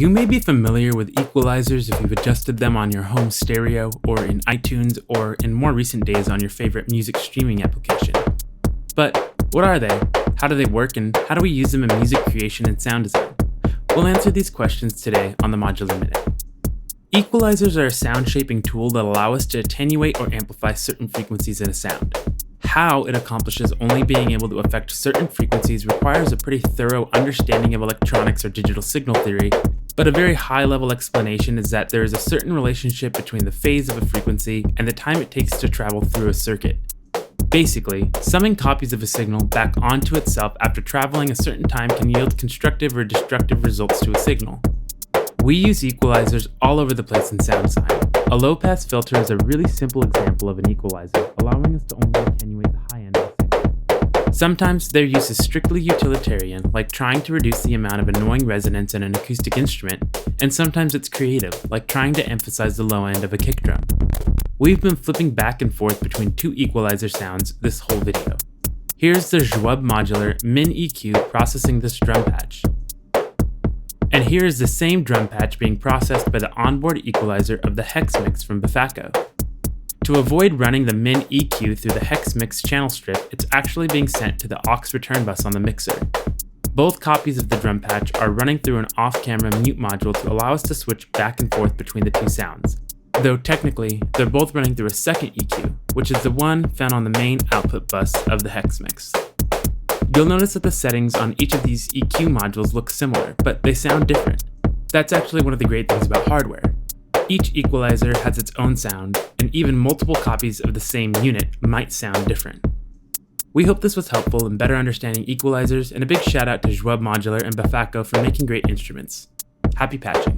You may be familiar with equalizers if you've adjusted them on your home stereo or in iTunes or in more recent days on your favorite music streaming application. But what are they? How do they work, and how do we use them in music creation and sound design? We'll answer these questions today on the Modular Minute. Equalizers are a sound shaping tool that allow us to attenuate or amplify certain frequencies in a sound. How it accomplishes only being able to affect certain frequencies requires a pretty thorough understanding of electronics or digital signal theory, but a very high-level explanation is that there is a certain relationship between the phase of a frequency and the time it takes to travel through a circuit. Basically, summing copies of a signal back onto itself after traveling a certain time can yield constructive or destructive results to a signal. We use equalizers all over the place in sound design. A low-pass filter is a really simple example of an equalizer, allowing us to only attenuate the high end of a signal. Sometimes their use is strictly utilitarian, like trying to reduce the amount of annoying resonance in an acoustic instrument, and sometimes it's creative, like trying to emphasize the low end of a kick drum. We've been flipping back and forth between two equalizer sounds this whole video. Here's the Schwab Modular Min EQ processing this drum patch. And here is the same drum patch being processed by the onboard equalizer of the hex mix from Bafako. To avoid running the Min EQ through the hex mix channel strip, it's actually being sent to the aux return bus on the mixer. Both copies of the drum patch are running through an off-camera mute module to allow us to switch back and forth between the two sounds. Though technically, they're both running through a second EQ, which is the one found on the main output bus of the hex mix. You'll notice that the settings on each of these EQ modules look similar, but they sound different. That's actually one of the great things about hardware. Each equalizer has its own sound, and even multiple copies of the same unit might sound different. We hope this was helpful in better understanding equalizers, and a big shout out to Schwab Modular and Bafako for making great instruments. Happy patching.